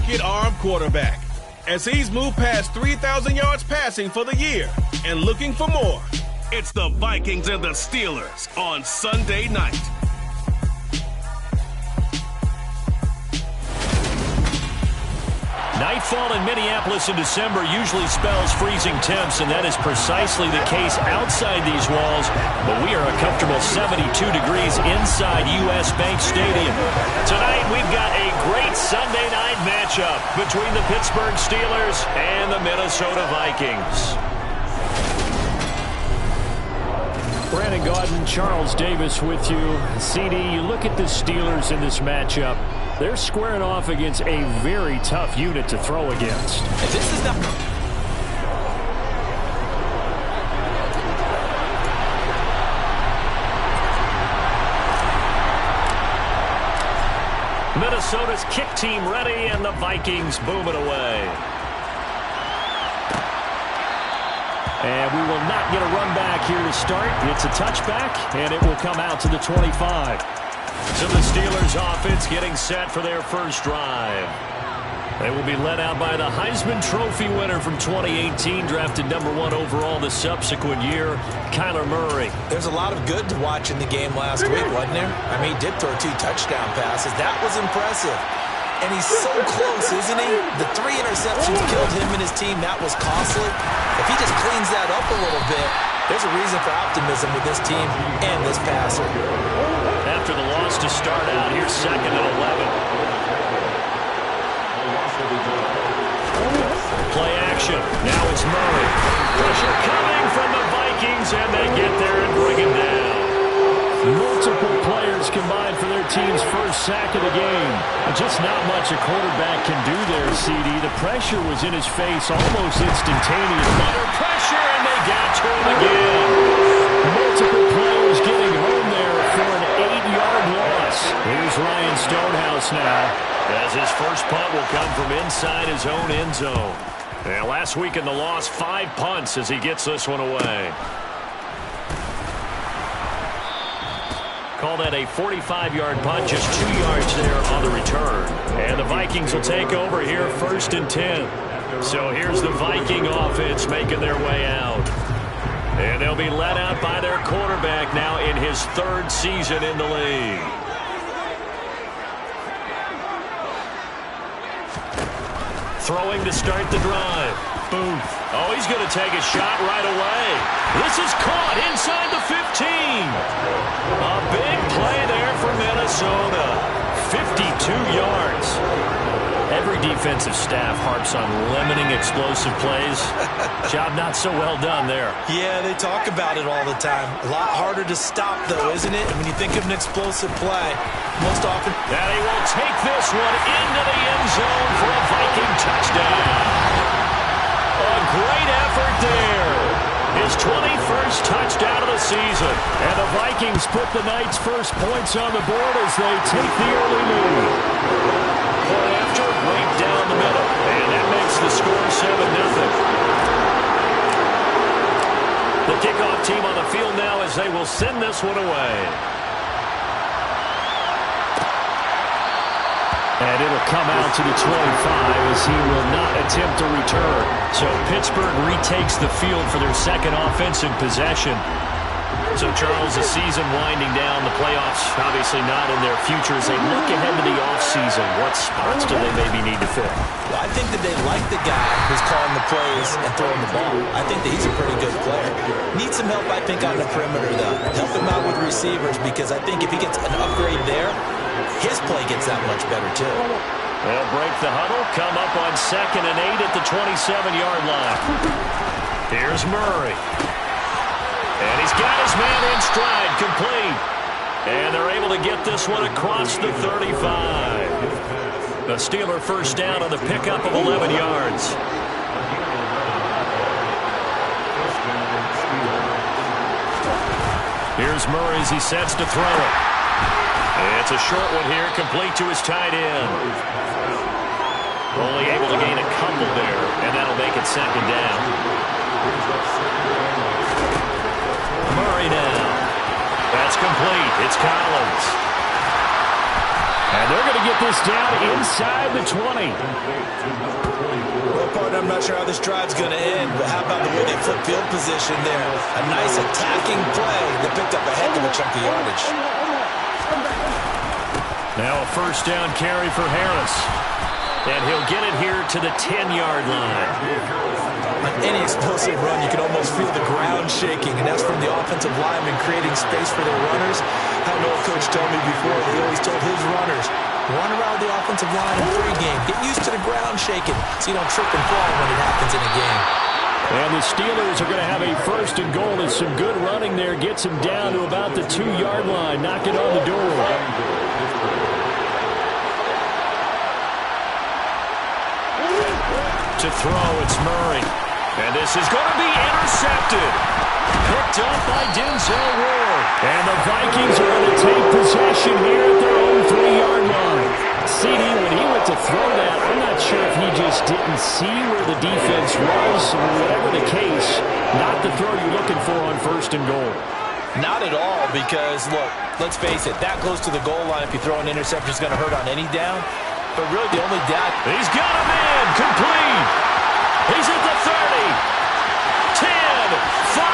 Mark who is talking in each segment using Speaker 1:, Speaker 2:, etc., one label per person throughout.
Speaker 1: rocket-armed quarterback, as he's moved past 3,000 yards passing for the year and looking for more. It's the Vikings and the Steelers on Sunday night.
Speaker 2: Nightfall in Minneapolis in December usually spells freezing temps, and that is precisely the case outside these walls. But we are a comfortable 72 degrees inside U.S. Bank Stadium. Tonight we've got a great Sunday night matchup between the Pittsburgh Steelers and the Minnesota Vikings. Brandon Gaudin, Charles Davis with you. CD, you look at the Steelers in this matchup. They're squaring off against a very tough unit to throw against.
Speaker 3: This is not...
Speaker 2: Minnesota's kick team ready, and the Vikings boom it away. And we will not get a run back here to start. It's a touchback, and it will come out to the 25. So the Steelers offense getting set for their first drive. They will be led out by the Heisman Trophy winner from 2018, drafted #1 overall the subsequent year, Kyler Murray.
Speaker 3: There's a lot of good to watch in the game last week, wasn't there? I mean, he did throw 2 touchdown passes. That was impressive. And he's so close, isn't he? The 3 interceptions killed him and his team. That was costly. If he just cleans that up a little bit, there's a reason for optimism with this team and this passer.
Speaker 2: After the loss to start out, here's 2nd and 11. Play action. Now it's Murray. Pressure coming from the Vikings, and they get there and bring him down. Multiple players combined for their team's first sack of the game. Just not much a quarterback can do there, CD. The pressure was in his face almost instantaneous. Under pressure, and they got to him again. Multiple players getting home there for an 8-yard loss. Here's Ryan Stonehouse now, as his first punt will come from inside his own end zone. And last week in the loss, 5 punts as he gets this one away. Call that a 45-yard punt, just 2 yards there on the return. And the Vikings will take over here, 1st and 10. So here's the Viking offense making their way out. And they'll be led out by their quarterback now in his 3rd season in the league. Throwing to start the drive. Boom. Oh, he's going to take a shot right away. This is caught inside the 15. A big play there for Minnesota. 52 yards. Every defensive staff harps on limiting explosive plays. Job not so well done there.
Speaker 3: Yeah, they talk about it all the time. A lot harder to stop, though, isn't it? When you think of an explosive play, most often...
Speaker 2: Now he will take this one into the end zone for a Viking touchdown. A great effort there. His 21st touchdown of the season. And the Vikings put the night's first points on the board as they take the early lead. Point after, right down the middle. And that makes the score 7-0. The kickoff team on the field now as they will send this one away. And it'll come out to the 25 as he will not attempt to return. So Pittsburgh retakes the field for their 2nd offensive possession. So, Charles, the season winding down, the playoffs obviously not in their future. As they look ahead to the offseason, what spots do they maybe need to fill?
Speaker 3: Well, I think that they like the guy who's calling the plays and throwing the ball. I think that he's a pretty good player. Needs some help, I think, on the perimeter, though. Help him out with receivers, because I think if he gets an upgrade there, his play gets that much better, too.
Speaker 2: They'll break the huddle, come up on 2nd and 8 at the 27-yard line. Here's Murray. And he's got his man in stride, complete. And they're able to get this one across the 35. A Steeler first down on the pickup of 11 yards. Here's Murray as he sets to throw it. It's a short one here, complete to his tight end. Only able to gain a couple there, and that'll make it 2nd down. Murray now. That's complete. It's Collins. And they're going to get this down inside the 20.
Speaker 3: Well, partner, I'm not sure how this drive's going to end, but how about the way they flip field position there? A nice attacking play that picked up a heck of a chunk of yardage.
Speaker 2: Now a first down carry for Harris. And he'll get it here to the 10-yard line.
Speaker 3: On any explosive run, you can almost feel the ground shaking, and that's from the offensive linemen creating space for their runners. I know a coach told me before, he always told his runners, run around the offensive line in pregame. Get used to the ground shaking so you don't trip and fall when it happens in a game.
Speaker 2: And the Steelers are going to have a first and goal. There's some good running there. Gets him down to about the 2-yard line. Knock it on the door. To throw, it's Murray. And this is going to be intercepted. Picked up by Denzel Ward. And the Vikings are going to take possession here at their own 3-yard line. CD, when he went to throw that, I'm not sure if he just didn't see where the defense was. Whatever the case, not the throw you're looking for on first and goal.
Speaker 3: Not at all, because, look, let's face it, that close to the goal line, if you throw an interception, is going to hurt on any down. But really, the only down...
Speaker 2: He's got him in. Complete. He's at the 30. 10. 5.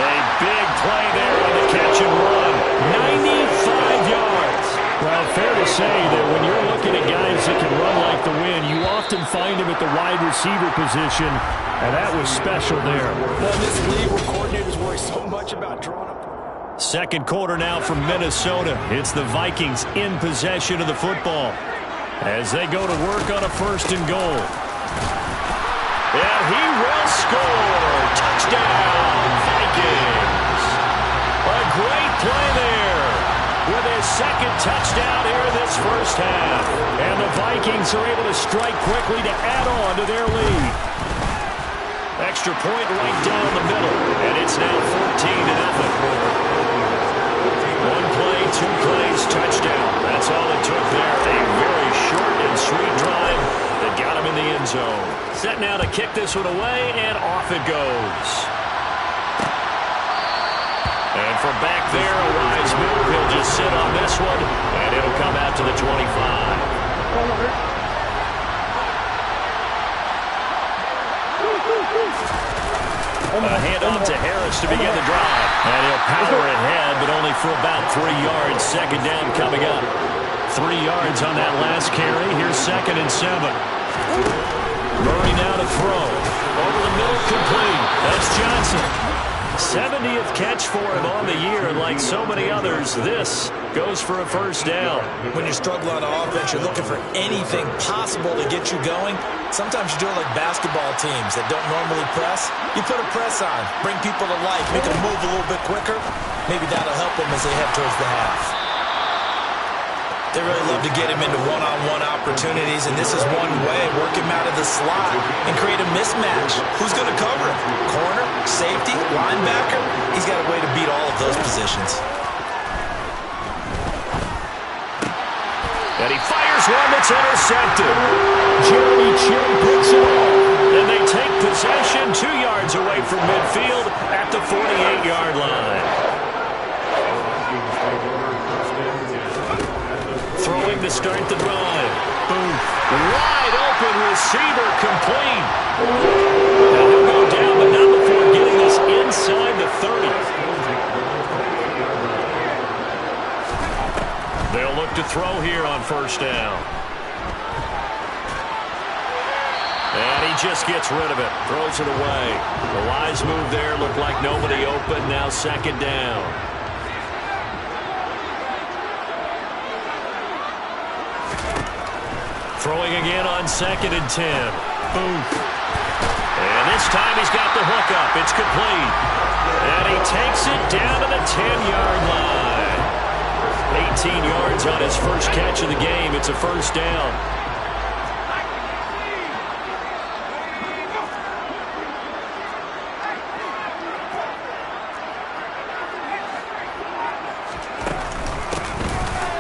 Speaker 2: A big play there on the catch and run. 95 yards. Well, fair to say that when you're looking at guys that can run like the wind, you often find him at the wide receiver position, and that was special there.
Speaker 3: Well, in this league where coordinators worry so much about drawing up.
Speaker 2: Second quarter now from Minnesota. It's the Vikings in possession of the football as they go to work on a first and goal. And he will score. Touchdown, Vikings. A great play there with his second touchdown here in this first half. And the Vikings are able to strike quickly to add on to their lead. Extra point right down the middle, and it's now 14-0. One play, 2 plays, touchdown. That's all it took there. A very short and sweet drive that got him in the end zone. Set now to kick this one away, and off it goes. And from back there, a wise move. He'll just sit on this one, and it'll come out to the 25. A handoff to Harris to begin the drive. And he'll power ahead, but only for about 3 yards. Second down coming up. 3 yards on that last carry. Here's 2nd and 7. Murray now to throw. Over the middle, complete. That's Johnson. 70th catch for him on the year, and like so many others, this goes for a first down.
Speaker 3: When you're struggling on offense, you're looking for anything possible to get you going. Sometimes you do it like basketball teams that don't normally press. You put a press on, bring people to life, make them move a little bit quicker. Maybe that'll help them as they head towards the half. They really love to get him into one-on-one opportunities, and this is one way. Work him out of the slot and create a mismatch. Who's going to cover him? Corner, safety, linebacker? He's got a way to beat all of those positions.
Speaker 2: And he fires one that's intercepted. Jeremy Chin picks it off. And they take possession 2 yards away from midfield at the 48-yard line. Throwing to start the drive. Boom. Wide open receiver complete. Now he'll go down, but not before getting us inside the 30. They'll look to throw here on first down. And he just gets rid of it. Throws it away. The wise move there. Looked like nobody open. Now second down. Throwing again on 2nd and 10. Boom. And this time he's got the hook up. It's complete. And he takes it down to the 10-yard line. 18 yards on his first catch of the game. It's a first down.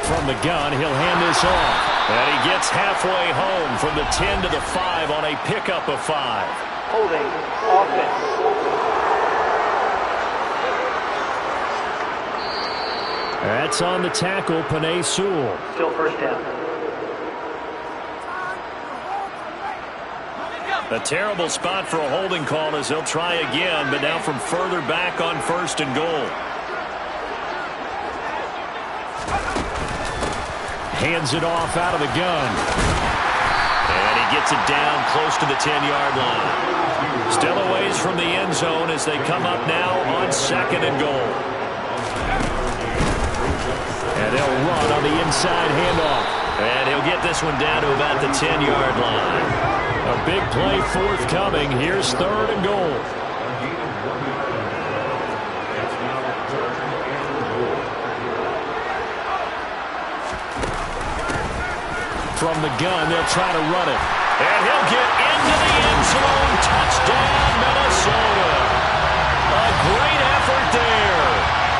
Speaker 2: From the gun, he'll hand this off. And he gets halfway home from the 10 to the 5 on a pickup of 5.
Speaker 4: Holding offense.
Speaker 2: That's on the tackle, Penei Sewell.
Speaker 4: Still first down.
Speaker 2: A terrible spot for a holding call as they'll try again, but now from further back on 1st and goal. Hands it off out of the gun. And he gets it down close to the 10-yard line. Still a ways from the end zone as they come up now on 2nd and goal. And they'll run on the inside handoff. And he'll get this one down to about the 10-yard line. A big play forthcoming. Here's 3rd and goal. From the gun, they'll try to run it. And he'll get into the end zone. Touchdown, Minnesota. A great effort there.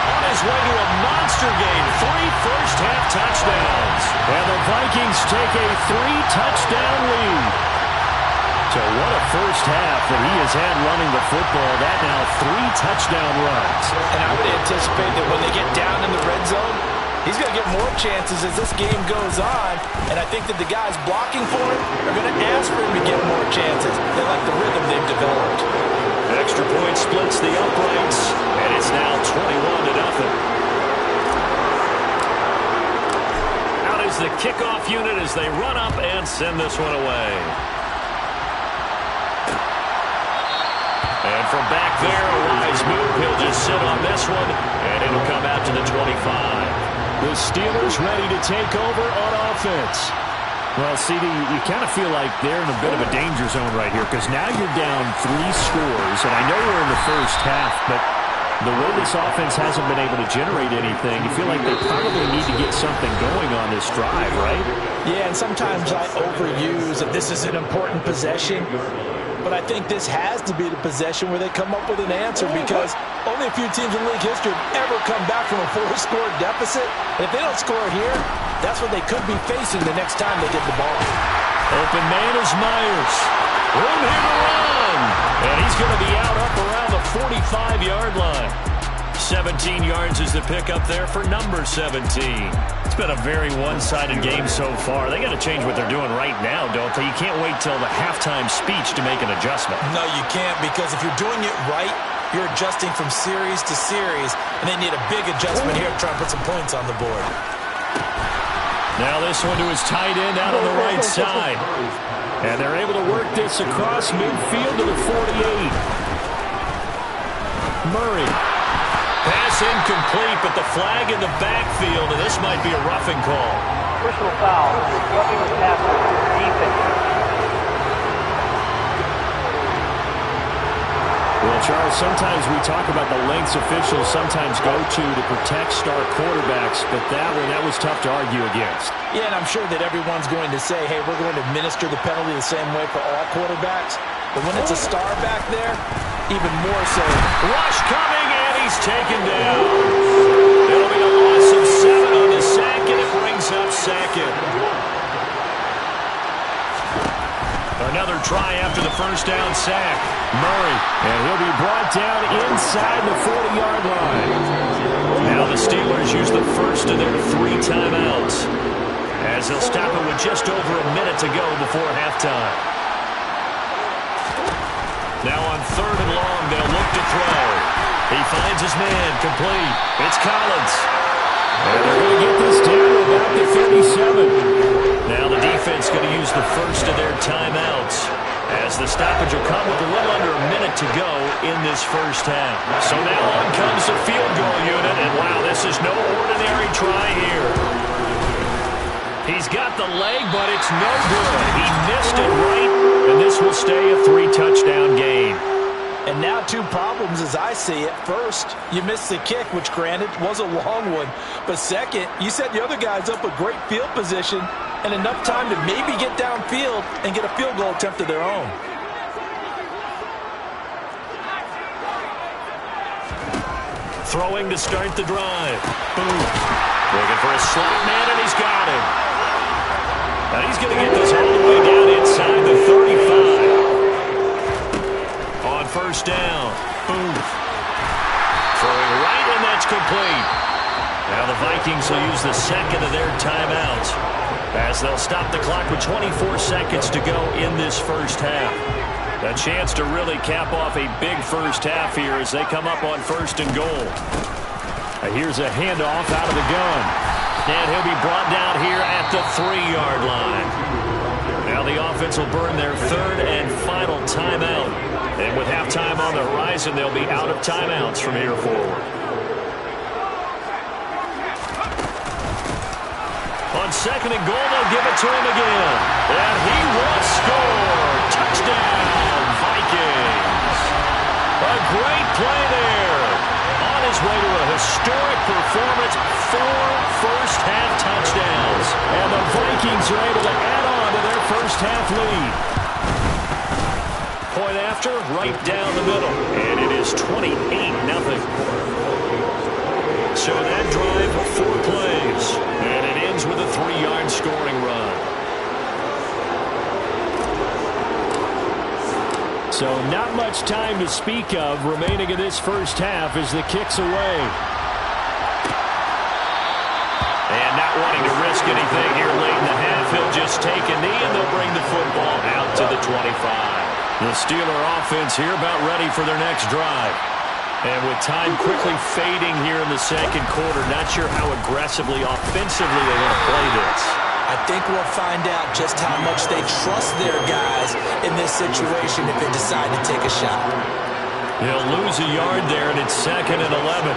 Speaker 2: On his way to a monster game. 3 first-half touchdowns. And the Vikings take a 3-touchdown lead. So what a first half that he has had running the football. That now 3 touchdown runs.
Speaker 3: And I would anticipate that when they get down in the red zone, he's going to get more chances as this game goes on. And I think that the guys blocking for him are going to ask for him to get more chances. They like the rhythm they've developed.
Speaker 2: Extra point splits the uprights, and it's now 21-0. Out is the kickoff unit as they run up and send this one away. And from back there, a wise move. He'll just sit on this one, and it'll come out to the 25. The Steelers ready to take over on offense. Well, CD, you kind of feel like they're in a bit of a danger zone right here because now you're down 3 scores, and I know we're in the first half, but the way this offense hasn't been able to generate anything, you feel like they probably need to get something going on this drive, right?
Speaker 3: Yeah, and sometimes I overuse that this is an important possession. But I think this has to be the possession where they come up with an answer because only a few teams in league history have ever come back from a 4-score deficit. And if they don't score here, that's what they could be facing the next time they get the ball.
Speaker 2: Open man is Myers. Room here to run. And he's going to be out up around the 45-yard line. 17 yards is the pickup there for number 17. It's been a very one-sided game so far. They got to change what they're doing right now, don't they? You can't wait till the halftime speech to make an adjustment.
Speaker 3: No, you can't, because if you're doing it right, you're adjusting from series to series, and they need a big adjustment here to try and put some points on the board.
Speaker 2: Now this one to his tight end out on the right side. And they're able to work this across midfield to the 48. Murray. Pass incomplete, but the flag in the backfield, and this might be a roughing call.
Speaker 4: Personal foul. Roughing the passer. Defense.
Speaker 2: Well, Charles, sometimes we talk about the lengths officials sometimes go to protect star quarterbacks, but that was tough to argue against.
Speaker 3: Yeah, and I'm sure that everyone's going to say, hey, we're going to administer the penalty the same way for all quarterbacks. But when it's a star back there, even more so.
Speaker 2: Rush coming, and he's taken down. It'll be a loss of 7 on the sack, and it brings up 2nd. Another try after the first down sack. Murray, and he'll be brought down inside the 40-yard line. Now the Steelers use the first of their 3 timeouts as they'll stop it with just over a minute to go before halftime. Now on 3rd and long, they'll look to throw. He finds his man, complete. It's Collins. And they're going to get this down to about the 37. Now the defense going to use the first of their timeouts as the stoppage will come with a little under a minute to go in this first half. So now on comes the field goal unit, and wow, this is no ordinary try here. He's got the leg, but it's no good. He missed it right, and this will stay a 3-touchdown game.
Speaker 3: And now 2 problems as I see it. First, you missed the kick, which granted was a long one. But second, you set the other guys up with great field position and enough time to maybe get downfield and get a field goal attempt of their own.
Speaker 2: Throwing to start the drive. Boom. Looking for a slot man, and he's got him. Now he's going to get this all the way down inside the 35. On first down. Boom. Throwing right, and that's complete. Now the use the second of their timeouts, as they'll stop the clock with 24 seconds to go in this first half. A chance to really cap off a big first half here as they come up on 1st and goal. Here's a handoff out of the gun. And he'll be brought down here at the 3-yard line. Now the offense will burn their 3rd and final timeout. And with halftime on the horizon, they'll be out of timeouts from here forward. On 2nd and goal, they'll give it to him again. And he will score. Touchdown, Vikings. A great play there. On his way to a historic performance, 4 first-half touchdowns. And the Vikings are able to add on to their first-half lead. Point after, right down the middle. And it is 28-0. So that drive, 4 plays. And it ends with a 3-yard scoring run. So not much time to speak of remaining in this first half as the kick's away. And not wanting to risk anything here late in the half, he'll just take a knee and they'll bring the football out to the 25. The Steeler offense here about ready for their next drive. And with time quickly fading here in the second quarter, not sure how aggressively, offensively they want to play this.
Speaker 3: I think we'll find out just how much they trust their guys in this situation if they decide to take a shot.
Speaker 2: They'll lose a yard there, and it's 2nd and 11.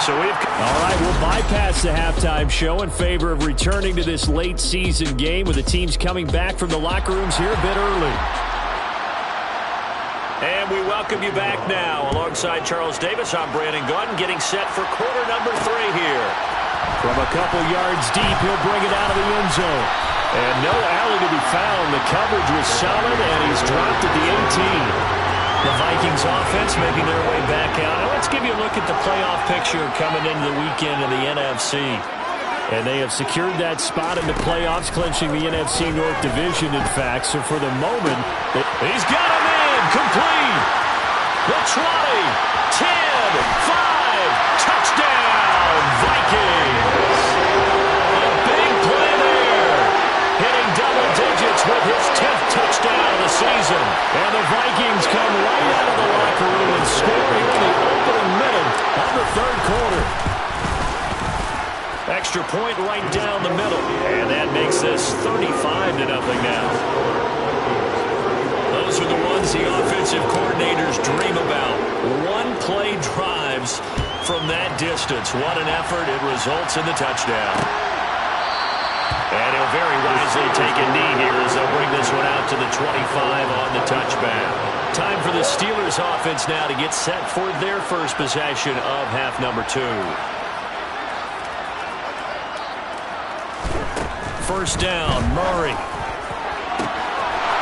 Speaker 2: All right, we'll bypass the halftime show in favor of returning to this late season game with the teams coming back from the locker rooms here a bit early. And we welcome you back now. Alongside Charles Davis, I'm Brandon Gunn, getting set for quarter number 3 here. From a couple yards deep, he'll bring it out of the end zone. And no alley to be found. The coverage was solid, and he's dropped at the 18. The Vikings offense making their way back out. Now let's give you a look at the playoff picture coming into the weekend in the NFC. And they have secured that spot in the playoffs, clinching the NFC North Division, in fact. So for the moment, he's got him in, complete. The 20, 10, 5, touchdown, Vikings. A big play there. Hitting double digits with his 10th touchdown of the season. And the Vikings come right out of the locker room and score here in the opening minute of the 3rd quarter. Extra point right down the middle. And that makes this 35-0 now. Those are the ones the offensive coordinators dream about. One-play drives from that distance. What an effort. It results in the touchdown. And he'll very wisely take a knee here as they'll bring this one out to the 25 on the touchback. Time for the Steelers offense now to get set for their first possession of half number 2. First down, Murray.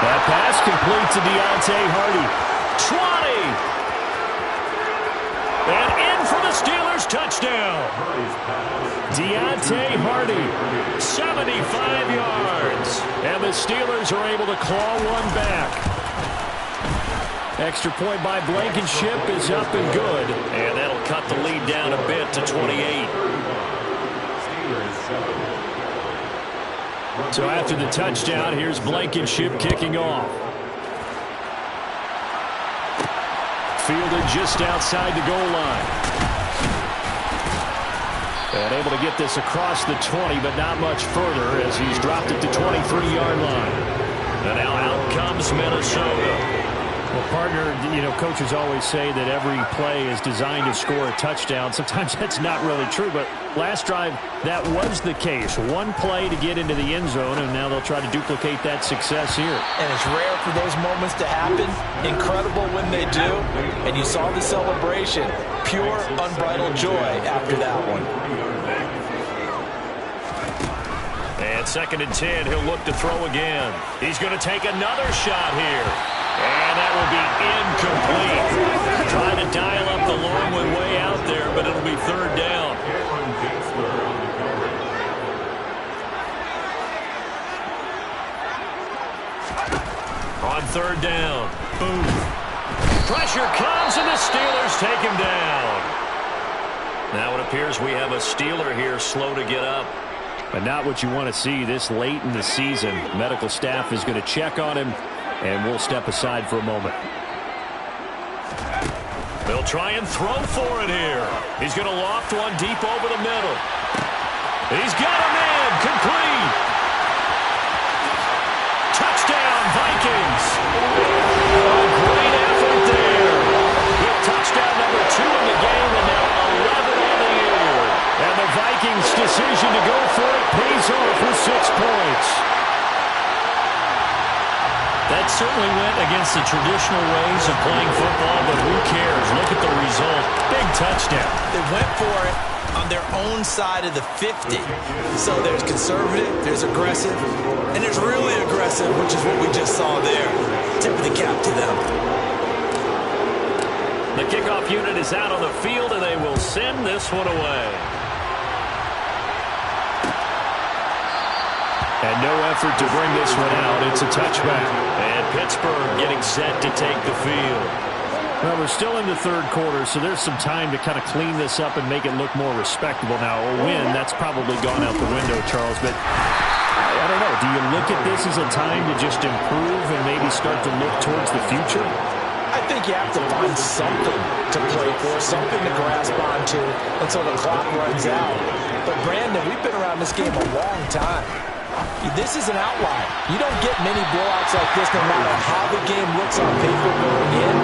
Speaker 2: That pass complete to Deontay Hardy. 20! And in for the Steelers, touchdown. Deontay Hardy, 75 yards. And the Steelers are able to claw one back. Extra point by Blankenship is up and good. And that'll cut the lead down a bit to 28. So after the touchdown, here's Blankenship kicking off. Fielded just outside the goal line. And able to get this across the 20, but not much further as he's dropped it to 23-yard line. And now out comes Minnesota. Well, partner, you know, coaches always say that every play is designed to score a touchdown. Sometimes that's not really true, but last drive, that was the case. One play to get into the end zone, and now they'll try to duplicate that success here.
Speaker 3: And it's rare for those moments to happen. Incredible when they do. And you saw the celebration. Pure, unbridled joy after that one.
Speaker 2: And 2nd and 10, he'll look to throw again. He's going to take another shot here. And that will be incomplete. Trying to dial up the long one way out there, but it'll be 3rd down. On 3rd down, boom. Pressure comes, and the Steelers take him down. Now it appears we have a Steeler here slow to get up.
Speaker 5: But not what you want to see this late in the season. Medical staff is going to check on him, and we'll step aside for a moment.
Speaker 2: They'll try and throw for it here. He's going to loft one deep over the middle. He's got a man, complete. Touchdown, Vikings. A great effort there. With touchdown number 2 in the game, and now 11 on the year. And the Vikings' decision to go for it pays off with 6 points.
Speaker 6: That certainly went against the traditional ways of playing football, but who cares? Look at the result. Big touchdown.
Speaker 3: They went for it on their own side of the 50. So there's conservative, there's aggressive, and there's really aggressive, which is what we just saw there. Tip of the cap to them.
Speaker 2: The kickoff unit is out on the field, and they will send this one away.
Speaker 5: And no effort to bring this one out. It's a touchback.
Speaker 2: And Pittsburgh getting set to take the field.
Speaker 5: Well, we're still in the third quarter, so there's some time to kind of clean this up and make it look more respectable. Now, a win, that's probably gone out the window, Charles. But I don't know. Do you look at this as a time to just improve and maybe start to look towards the future?
Speaker 3: I think you have to find something to play for, something to grasp onto until the clock runs out. But, Brandon, we've been around this game a long time. This is an outlier. You don't get many blowouts like this no matter how the game looks on paper going in.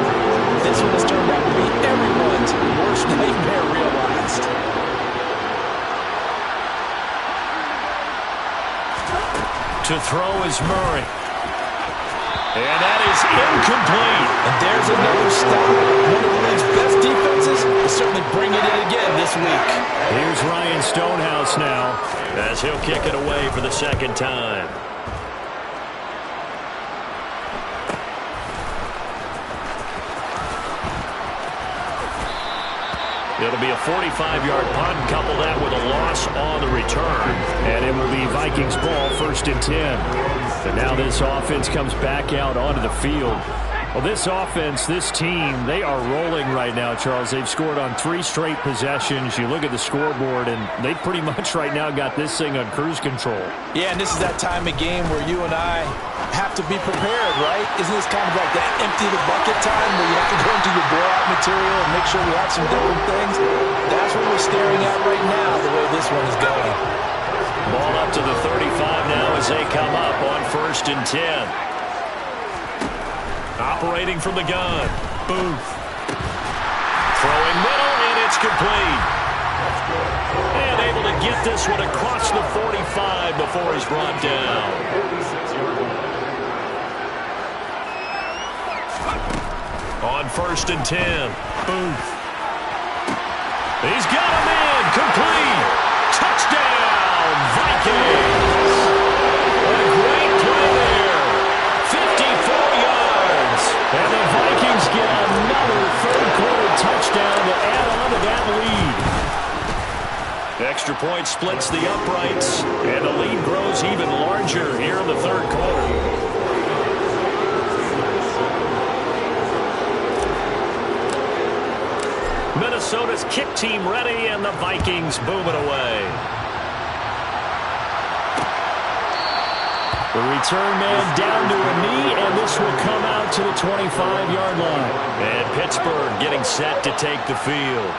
Speaker 3: This one has turned out to be everyone's worst nightmare realized.
Speaker 2: To throw is Murray. And that is incomplete.
Speaker 3: And there's another stop. One of the league's best defenses is certainly bringing it again this week.
Speaker 2: Here's Ryan Stonehouse now, as he'll kick it away for the second time. It'll be a 45-yard punt, and couple that with a loss on the return.
Speaker 5: And it will be Vikings ball, 1st and 10. But now this offense comes back out onto the field. Well, this offense, this team, they are rolling right now, Charles. They've scored on 3 straight possessions. You look at the scoreboard, and they pretty much right now got this thing on cruise control.
Speaker 3: Yeah, and this is that time of game where you and I have to be prepared, right? Isn't this kind of like that empty the bucket time where you have to go into your blowout material and make sure we have some different things? That's what we're staring at right now, the way this one is going.
Speaker 2: Ball up to the 35 now as they come up on 1st and 10. Operating from the gun. Booth. Throwing middle, and it's complete. And able to get this one across the 45 before he's brought down. On 1st and 10. Booth. He's got a man. Complete. Touchdown, Vikings. A great play there. 54 yards. And the Vikings get another third-quarter touchdown to add on to that lead. Extra point splits the uprights, and the lead grows even larger here in the third quarter. Minnesota's kick team ready, and the Vikings boom it away.
Speaker 5: The return man down to a knee, and this will come out to the 25-yard line.
Speaker 2: And Pittsburgh getting set to take the field.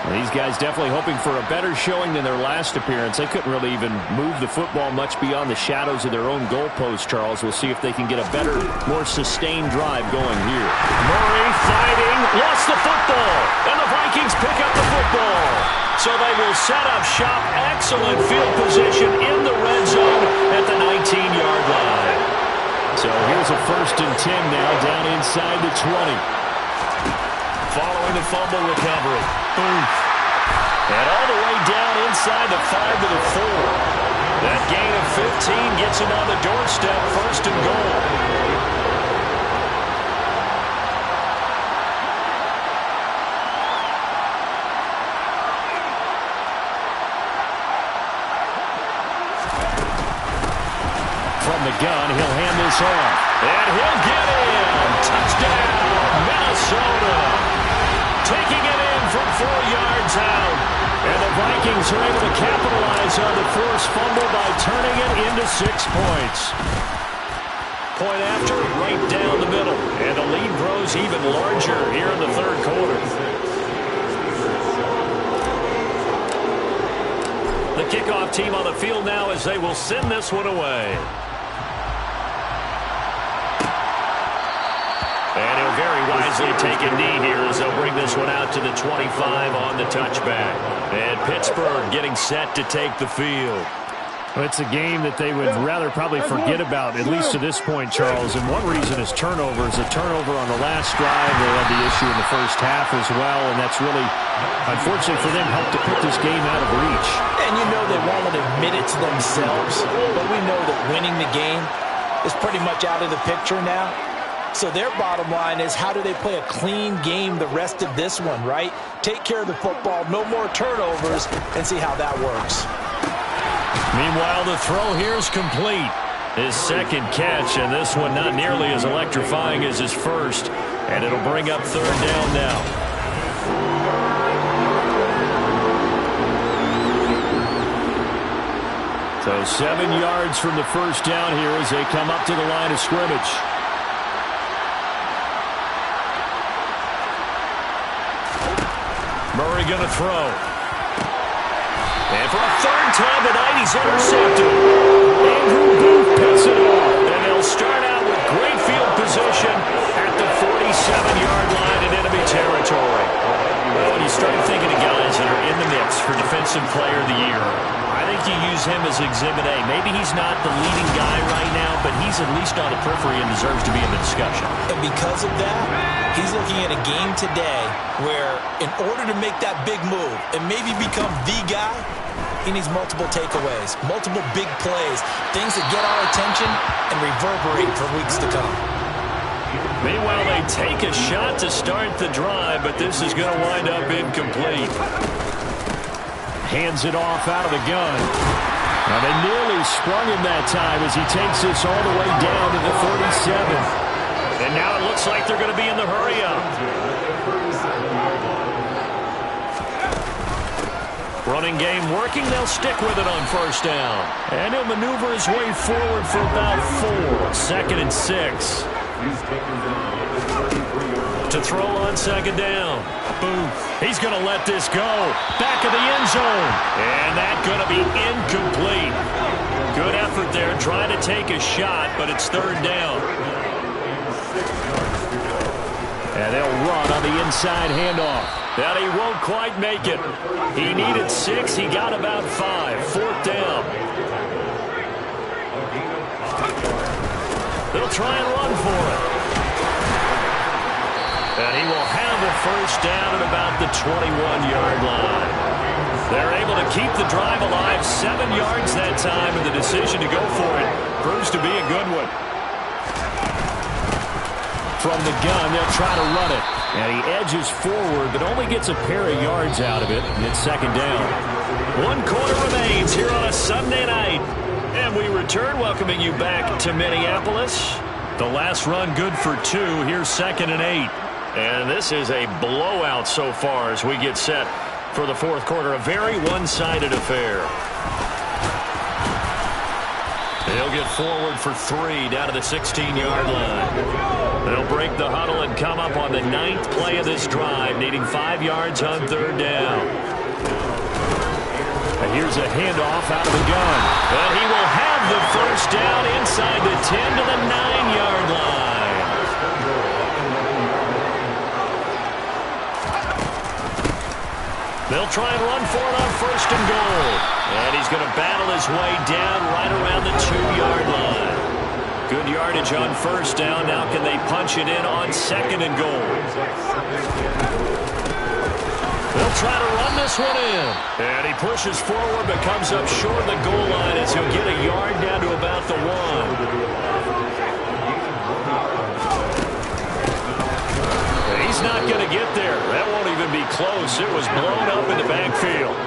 Speaker 5: Well, these guys definitely hoping for a better showing than their last appearance. They couldn't really even move the football much beyond the shadows of their own goalpost, Charles. We'll see if they can get a better, more sustained drive going here.
Speaker 2: Murray fighting, lost the football, and the Vikings pick up the football. So they will set up shop. Excellent field position in the red zone at the 19-yard line.
Speaker 5: So here's a 1st and 10 now, down inside the 20.
Speaker 2: Following the fumble recovery. Booth. And all the way down inside the 5 to the 4. That gain of 15 gets him on the doorstep, 1st and goal.
Speaker 5: From the gun, he'll hand this off.
Speaker 2: And he'll get in. Touchdown, Minnesota. Minnesota. Taking it in from 4 yards out. And the Vikings are able to capitalize on the forced fumble by turning it into 6 points. Point after, right down the middle. And the lead grows even larger here in the third quarter. The kickoff team on the field now as they will send this one away. And he'll very wisely take a knee here as they'll bring this one out to the 25 on the touchback. And Pittsburgh getting set to take the field.
Speaker 5: Well, it's a game that they would rather probably forget about, at least to this point, Charles. And one reason is turnovers. A turnover on the last drive. They had the issue in the first half as well. And that's really, unfortunately for them, helped to put this game out of reach.
Speaker 3: And you know they won't admit it to themselves. But we know that winning the game is pretty much out of the picture now. So their bottom line is, how do they play a clean game the rest of this one, right? Take care of the football, no more turnovers, and see how that works.
Speaker 2: Meanwhile, the throw here is complete. His second catch, and this one not nearly as electrifying as his first. And it'll bring up third down now. So 7 yards from the first down here as they come up to the line of scrimmage. Murray going to throw. And for a third time tonight, he's intercepted. Andrew Booth picks it off. And they'll start out with great field position at the 47-yard line in enemy territory. Well, when you start thinking of guys that are in the mix for Defensive Player of the Year, I think you use him as Exhibit A. Maybe he's not the leading guy right now, but he's at least on the periphery and deserves to be in the discussion.
Speaker 3: And because of that, he's looking at a game today where in order to make that big move and maybe become the guy, he needs multiple takeaways, multiple big plays, things that get our attention and reverberate for weeks to come.
Speaker 2: Meanwhile, they take a shot to start the drive, but this is going to wind up incomplete.
Speaker 5: Hands it off out of the gun. Now they nearly sprung him that time as he takes this all the way down to the 47.
Speaker 2: And now it looks like they're going to be in the hurry-up. Running game working. They'll stick with it on first down. And he'll maneuver his way forward for about 4. Second and 6. To throw on second down. Booth. He's going to let this go. Back of the end zone. And that's going to be incomplete. Good effort there trying to take a shot, but it's third down.
Speaker 5: And they'll run on the inside handoff.
Speaker 2: And he won't quite make it. He needed 6. He got about 5. Fourth down. They'll try and run for it. And he will have a first down at about the 21-yard line. They're able to keep the drive alive. 7 yards that time, and the decision to go for it proves to be a good one.
Speaker 5: From the gun, they'll try to run it. And he edges forward, but only gets a pair of yards out of it, and it's second down.
Speaker 2: 1 quarter remains here on a Sunday night. And we return, welcoming you back to Minneapolis. The last run good for 2. Here's second and 8. And this is a blowout so far as we get set for the fourth quarter. A very one-sided affair. They'll get forward for 3 down to the 16-yard line. They'll break the huddle and come up on the 9th play of this drive, needing 5 yards on third down.
Speaker 5: And here's a handoff out of the gun.
Speaker 2: And he will have the first down inside the 10 to the 9-yard line. They'll try and run for it on first and goal. And he's going to battle his way down right around the 2-yard line. Good yardage on first down. Now can they punch it in on second and goal? They'll try to run this one in. And he pushes forward but comes up short of the goal line as he'll get a yard down to about the 1. He's not going to get there. That won't even be close. It was blown up in the backfield.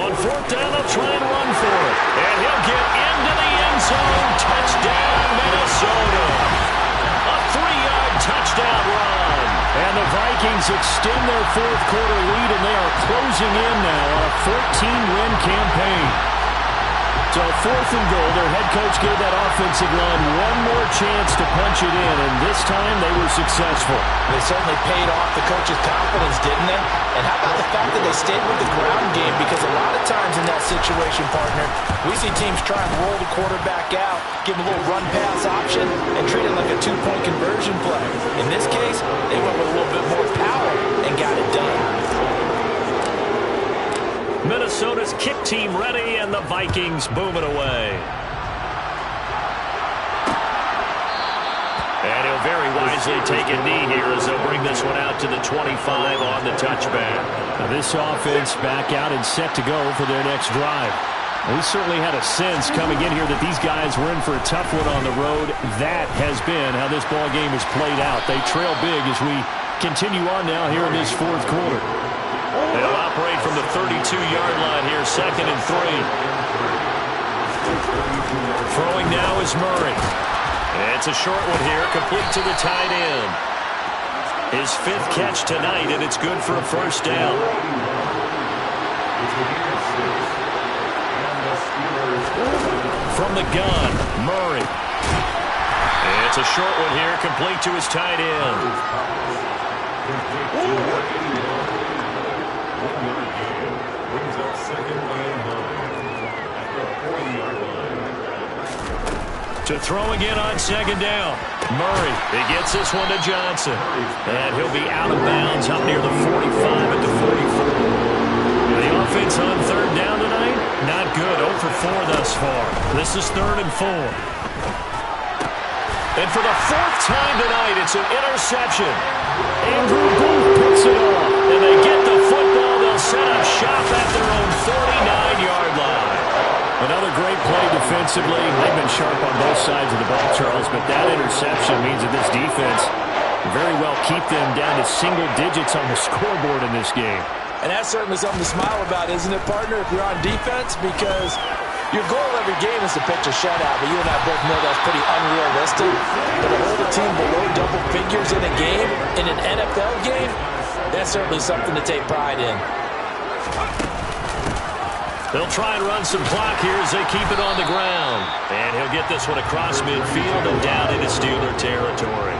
Speaker 2: On fourth down, they'll try and run for it. And he'll get into the end zone
Speaker 5: Vikings extend their fourth quarter lead, and they are closing in now on a 14-win campaign. So 4th and goal, their head coach gave that offensive line one more chance to punch it in, and this time they were successful.
Speaker 3: They certainly paid off the coach's confidence, didn't they? And how about the fact that they stayed with the ground game? Because a lot of times in that situation, partner, we see teams try and roll the quarterback out, give him a little run-pass option, and treat it like a two-point conversion play. In this case, they went with a little bit more power and got it done.
Speaker 2: Minnesota's kick team ready, and the Vikings boom it away. And he'll very wisely take a knee here as they'll bring this one out to the 25 on the touchback.
Speaker 5: Now this offense back out and set to go for their next drive. We certainly had a sense coming in here that these guys were in for a tough one on the road. That has been how this ball game has played out. They trail big as we continue on now here in this fourth quarter.
Speaker 2: They'll operate from the 32-yard line here, 2nd and 3. Throwing now is Murray. It's a short one here, complete to the tight end. His 5th catch tonight, and it's good for a first down. From the gun, Murray. It's a short one here, complete to his tight end. To throw again on 2nd down. Murray, he gets this one to Johnson. And he'll be out of bounds up near the 45 at the 44. The offense on 3rd down tonight, not good. 0 for 4 thus far. This is 3rd and 4. And for the 4th time tonight, it's an interception.
Speaker 5: Andrew Booth picks it off.
Speaker 2: And they get the football. They'll set up shop at their own 49-yard line.
Speaker 5: Another great play defensively. They've been sharp on both sides of the ball, Charles, but that interception means that this defense very well keep them down to single digits on the scoreboard in this game.
Speaker 3: And that's certainly something to smile about, isn't it, partner, if you're on defense? Because your goal every game is to pitch a shutout, but you and I both know that's pretty unrealistic. But to hold a team below double figures in a game, in an NFL game, that's certainly something to take pride in.
Speaker 2: They'll try and run some clock here as they keep it on the ground. And he'll get this one across midfield and down into Steeler territory.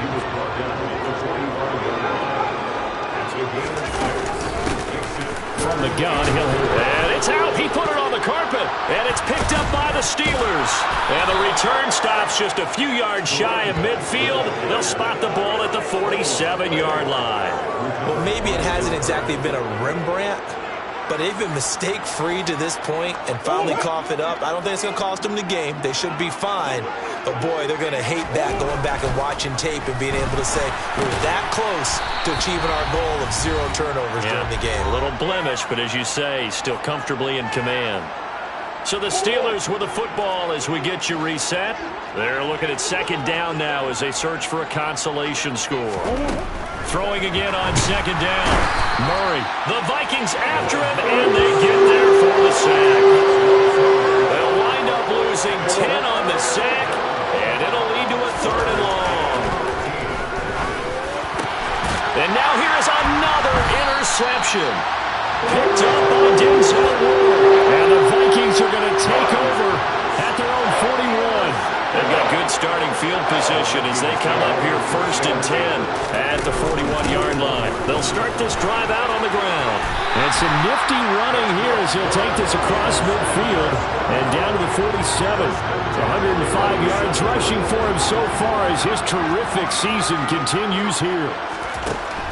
Speaker 5: From the gun,
Speaker 2: and it's out. He put it on the carpet. And it's picked up by the Steelers. And the return stops just a few yards shy of midfield. They'll spot the ball at the 47-yard line.
Speaker 3: Well, maybe it hasn't exactly been a Rembrandt, but they've been mistake-free to this point and finally cough it up. I don't think it's going to cost them the game. They should be fine. But, boy, they're going to hate that, going back and watching tape and being able to say, we're that close to achieving our goal of 0 turnovers during the game.
Speaker 2: A little blemish, but as you say, still comfortably in command. So the Steelers with the football as we get you reset. They're looking at 2nd down now as they search for a consolation score. Throwing again on 2nd down. Murray. The Vikings after him, and they get there for the sack. They'll wind up losing 10 on the sack, and it'll lead to a 3rd and long. And now here is another interception. Picked up by Denzel Ward. And the Vikings are going to take over at their own 41. They've got good starting field position as they come up here 1st and 10 at the 41-yard line. They'll start this drive out on the ground.
Speaker 5: And some nifty running here as he'll take this across midfield and down to the 47. 105 yards rushing for him so far as his terrific season continues here.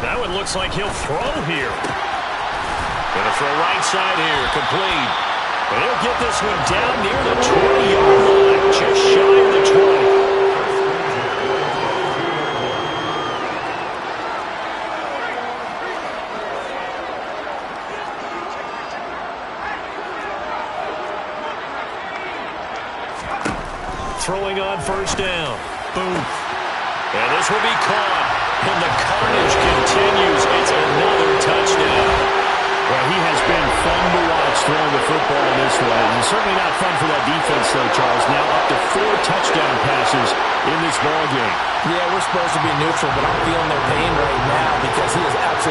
Speaker 2: That one looks like he'll throw here. Gonna throw right side here, complete. And he'll get this one down near the 20-yard line, just shy of the 20. Throwing on 1st down. Boom. And this will be caught. And the carnage continues. It's another touchdown.
Speaker 5: Well, he has been fun to watch throwing the football in this one. And certainly not fun for that defense, though, Charles. Now up to 4 touchdown passes in this ball game.
Speaker 3: Yeah, we're supposed to be neutral, but I'm feeling their pain right now because he is absolutely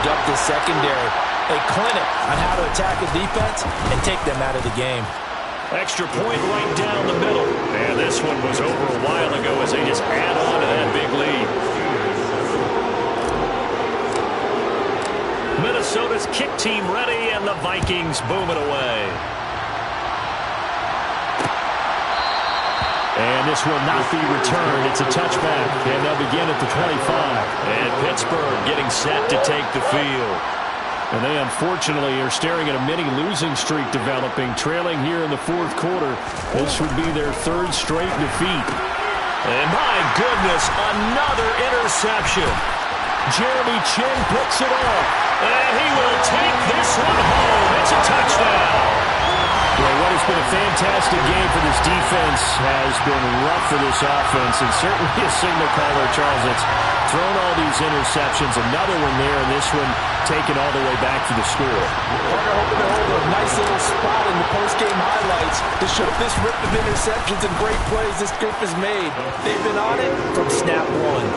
Speaker 3: up this secondary. A clinic on how to attack a defense and take them out of the game.
Speaker 2: Extra point right down the middle. And this one was over a while ago as they just add on to that big lead. Minnesota's kick team ready, and the Vikings boom it away.
Speaker 5: And this will not be returned. It's a touchback, and they'll begin at the 25.
Speaker 2: And Pittsburgh getting set to take the field.
Speaker 5: And they unfortunately are staring at a mini losing streak developing, trailing here in the fourth quarter. This would be their third straight defeat.
Speaker 2: And my goodness, another interception.
Speaker 5: Jeremy Chin picks it off.
Speaker 2: And he will take this one home. It's a touchdown.
Speaker 5: Well, what has been a fantastic game for this defense has been rough for this offense, and certainly a signal caller, Charles, that's thrown all these interceptions. Another one there, and this one taken all the way back to the score.
Speaker 3: They're hoping to hold a nice little spot in the post-game highlights to show this rip of interceptions and great plays this group has made. They've been on it from snap one.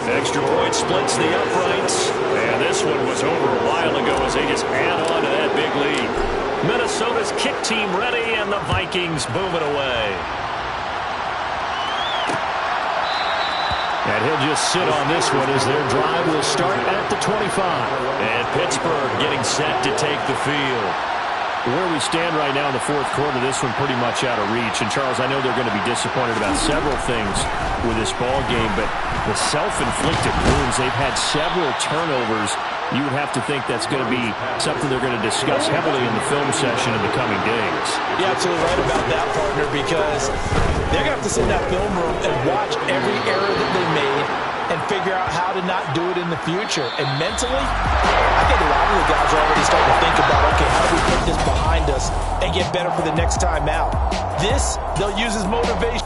Speaker 2: Extra point splits the uprights. And this one was over a while ago as they just add on to that big lead. Minnesota's kick team ready, and the Vikings boom it away.
Speaker 5: And he'll just sit on this one as their drive will start at the 25.
Speaker 2: And Pittsburgh getting set to take the field.
Speaker 5: Where we stand right now in the fourth quarter, this one pretty much out of reach. And, Charles, I know they're going to be disappointed about several things with this ball game, but the self-inflicted wounds, they've had several turnovers. You would have to think that's going to be something they're going to discuss heavily in the film session in the coming days.
Speaker 3: You're absolutely right about that, partner, because they're going to have to sit in that film room and watch every error that they made and figure out how to not do it in the future. And mentally, I think a lot of the guys are already starting to think about, okay, how do we put this behind us and get better for the next time out? This, they'll use as motivation.